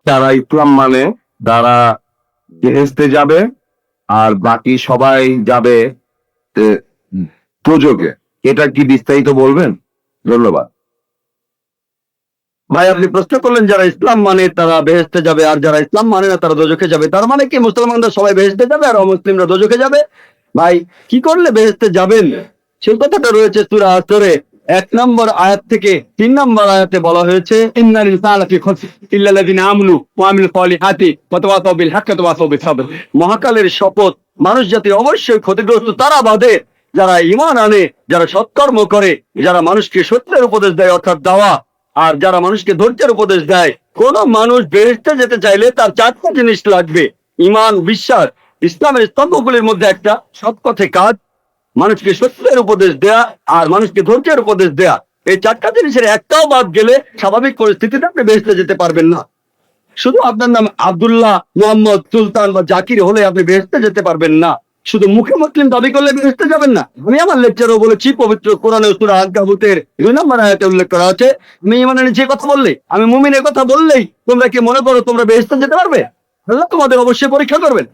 তারা ইসলাম মানে তারা বেহেশতে যাবে, আর বাকি সবাই যাবে প্রযোগে। এটা কি বিস্তারিত বলবেন? ধন্যবাদ। ভাই, আপনি প্রশ্ন করলেন যারা ইসলাম মানে তারা বেহেশতে যাবে, আর যারা ইসলাম মানে না তারা দোজখে যাবে। তার মানে কি মুসলমানরা সবাই বেহেশতে যাবে আর অমুসলিমরা দোজখে যাবে? ভাই, কি করলে বেহেশতে যাবেন সেই কথাটা রয়েছে সূরা আসরে 1 নম্বর আয়াত থেকে 3 নম্বর আয়াতে বলা হয়েছে, ইন্নাল ইনসানা ফি খুসর ইল্লাল্লাযিনা আমানু ওয়া আমিলুস সালিহাতি ওয়া তাওয়াসাউ বিল হাক্কি ওয়া তাওয়াসাউ বিস সাবর। মহাকালের শপথ, মানুষ জাতি অবশ্যই ক্ষতিগ্রস্ত তারা বাদে যারা ঈমান আনে, যারা সৎকর্ম করে, যারা মানুষকে সত্যের উপদেশ দেয় অর্থাৎ দাওয়া, আর যারা মানুষকে ধৈর্যের উপদেশ দেয়। কোন মানুষ বেহেশতে যেতে চাইলে তার 4টা জিনিস লাগবে: ঈমান, বিশ্বাস, ইসলামের স্তম্ভগুলির মধ্যে একটা সৎ পথে কাজ, মানুষকে সত্যের উপদেশ দেয়া, আর মানুষকে ধৈর্যের উপদেশ দেয়া। এই 4টা জিনিসের একটাও বাদ গেলে স্বাভাবিক পরিস্থিতিতে আপনি বেহেশতে যেতে পারবেন না। শুধু আপনার নাম আব্দুল্লাহ, মোহাম্মদ, সুলতান বা জাকির হলে আপনি বেহেশতে যেতে পারবেন না। শুধু মুখে মুসলিম দাবি করলে বেহেশতে যাবেন না। আমি আমার লেকচারও বলেছি, পবিত্র কোরআনে সূরা আনকাবুতের 2 নম্বর আয়াতে উল্লেখ করা আছে, আমি ঈমানের যে কথা বললেই, আমি মুমিনের কথা বললেই তোমরা কি মনে করো তোমরা বেহেশতে যেতে পারবে? আল্লাহ তোমাদের অবশ্যই পরীক্ষা করবেন।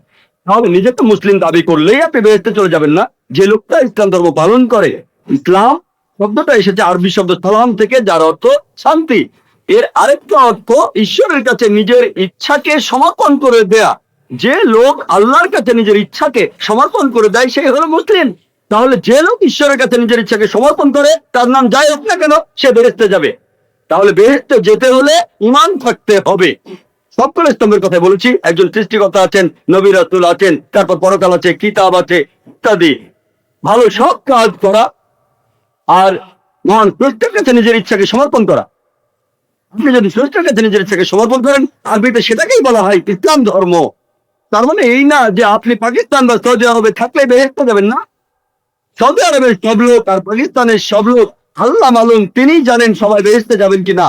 তাহলে নিজেকে মুসলিম দাবি করলেই আপনি বেহেশতে চলে যাবেন না। যে লোকটা ইসলাম ধর্ম পালন করে, ইসলাম শব্দটা এসেছে আরবি শব্দ সালাম থেকে, যার অর্থ শান্তি। এর আরেকটা অর্থ ঈশ্বরের কাছে নিজের ইচ্ছাকে সমর্পণ করে দেয়া। যে লোক আল্লাহর কাছে নিজের ইচ্ছাকে সমর্পণ করে দেয় সেই হলো মুসলিম। তাহলে যে লোক ঈশ্বরের কাছে নিজের ইচ্ছাকে সমর্পণ করে, তার নাম যাই হোক না কেন, সে বেহেশতে যাবে। তাহলে বেহেশতে যেতে হলে ঈমান থাকতে হবে। সবগুলো স্তম্ভের কথা বলেছি। একজন সৃষ্টিকর্তা আছেন, নবী রাসূল আছেন, তারপর পরকাল আছে, কিতাব আছে, ইত্যাদি। ভালো সব কাজ করা, আর মহান স্রষ্টার কাছে নিজের ইচ্ছাকে সমর্পণ করা। আপনি যদি স্রষ্টার কাছে নিজের ইচ্ছাকে সমর্পণ করেন, আরবিতে সেটাকেই বলা হয় ইসলাম ধর্ম। তার মানে এই না যে আপনি পাকিস্তান বা সৌদি আরবে থাকলে বেহেশতে যাবেন না। সৌদি আরবের সব লোক আর পাকিস্তানের সব লোক আল্লাহ মালুম, তিনি জানেন সবাই বেহেশতে যাবেন কিনা।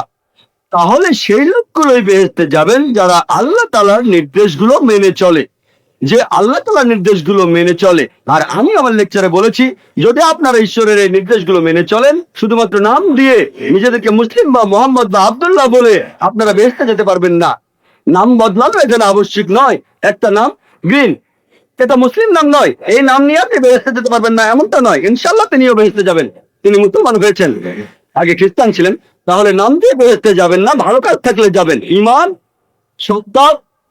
তাহলে সেই লোকগুলোই বেহেশতে যাবেন যারা আল্লাহ তাআলার নির্দেশগুলো মেনে চলে, যে আল্লাহ তাআলার নির্দেশগুলো মেনে চলে। আর আমি আমার লেকচারে বলেছি, যদি আপনারা ঈশ্বরের এই নির্দেশগুলো মেনে চলেন, শুধুমাত্র নাম দিয়ে নিজেদেরকে মুসলিম বা মোহাম্মদ বা আব্দুল্লাহ বলে আপনারা বেহেশতে যেতে পারবেন না। নাম বদলানো এখানে আবশ্যিক নয়। একটা নাম গ্রিন, এটা মুসলিম নাম নয়, এই নাম নিয়ে আপনি বেহেশতে যেতে পারবেন না এমনটা নয়। ইনশাআল্লাহ তিনিও বেহেশতে যাবেন, তিনি মুসলমান হয়েছেন, আগে খ্রিস্টান ছিলেন। তাহলে নাম দিয়ে বেহেশতে যাবেন না, ভালো কাজ থাকলে যাবেন। ঈমান, সত্য,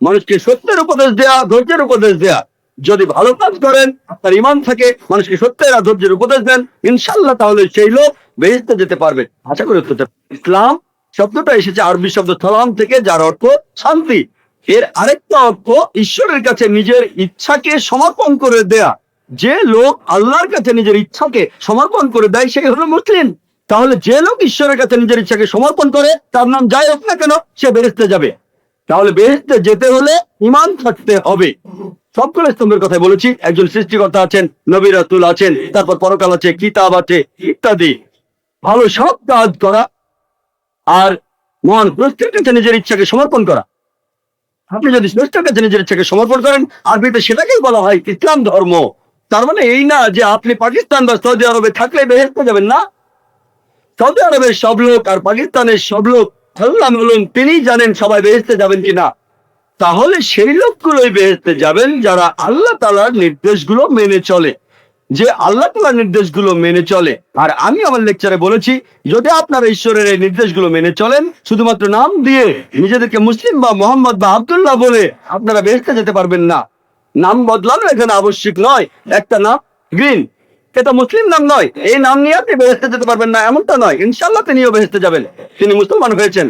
মানুষকে সত্যের উপদেশ দেয়া, ধৈর্যের উপদেশ দেয়া। যদি ভালো কাজ করেন, আপনার ঈমান থাকে, মানুষকে সত্যের আর ধৈর্যের উপদেশ দেন, ইনশাআল্লাহ তাহলে সেই লোক বেহেশতে যেতে পারবে। আশা করি উত্তরটা। ইসলাম শব্দটা এসেছে আরবি শব্দ সালাম থেকে, যার অর্থ শান্তি। এর আরেকটা অর্থ ঈশ্বরের কাছে নিজের ইচ্ছাকে সমর্পণ করে দেয়া। যে লোক আল্লাহর কাছে নিজের ইচ্ছাকে সমর্পণ করে দেয় সেই হলো মুসলিম। তাহলে যে লোক ঈশ্বরের কাছে নিজের ইচ্ছাকে সমর্পণ করে, তার নাম যাই হোক না কেন, সে বেহেশতে যাবে। তাহলে বেহেশতে যেতে হলে ঈমান থাকতে হবে। সবগুলো স্তম্ভের কথা বলেছি। একজন সৃষ্টিকর্তা আছেন, নবী রাসূল আছেন, তারপর পরকাল আছে, কিতাব আছে, ইত্যাদি। ভালো সব কাজ করা, আর মহান স্রষ্টার কাছে নিজের ইচ্ছাকে সমর্পণ করা। আপনি যদি স্রষ্টার কাছে নিজের ইচ্ছাকে সমর্পণ করেন, আরবিতে সেটাকেই বলা হয় ইসলাম ধর্ম। তার মানে এই না যে আপনি পাকিস্তান বা সৌদি আরবে থাকলে বেহেশতে যাবেন না। সৌদি আরবের সব লোক আর পাকিস্তানের সব লোক আল্লাহ মালুম, তিনি জানেন সবাই বেহেশতে যাবেন কিনা। তাহলে সেই লোকগুলোই বেহেশতে যাবেন যারা আল্লাহ তাআলার নির্দেশগুলো মেনে চলে, যে আল্লাহ তাআলার নির্দেশগুলো মেনে চলে। আর আমি আমার লেকচারে বলেছি, যদি আপনারা ঈশ্বরের এই নির্দেশগুলো মেনে চলেন, শুধুমাত্র নাম দিয়ে নিজেদেরকে মুসলিম বা মোহাম্মদ বা আব্দুল্লাহ বলে আপনারা বেহেশতে যেতে পারবেন না। নাম বদলানো এখানে আবশ্যিক নয়। একটা নাম গ্রিন, এটা মুসলিম নাম নয়, এই নাম নিয়ে আপনি বেহেশতে যেতে পারবেন না এমনটা নয়। ইনশাআল্লাহ তিনিও বেহেশতে যাবেন, তিনি মুসলমান হয়েছেন,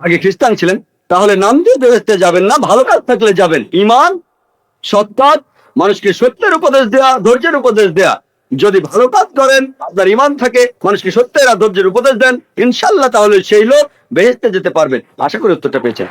আগে খ্রিস্টান ছিলেন। তাহলে নাম দিয়ে বেহেশতে যাবেন না, ভালো কাজ থাকলে যাবেন। ঈমান, সৎ কাজ, মানুষকে সত্যের উপদেশ দেয়া, ধৈর্যের উপদেশ দেয়া। যদি ভালো কাজ করেন, আপনার ঈমান থাকে, মানুষকে সত্যের আর ধৈর্যের উপদেশ দেন, ইনশাআল্লাহ তাহলে সেই লোক বেহেশতে যেতে পারবেন। আশা করি উত্তরটা পেয়েছেন।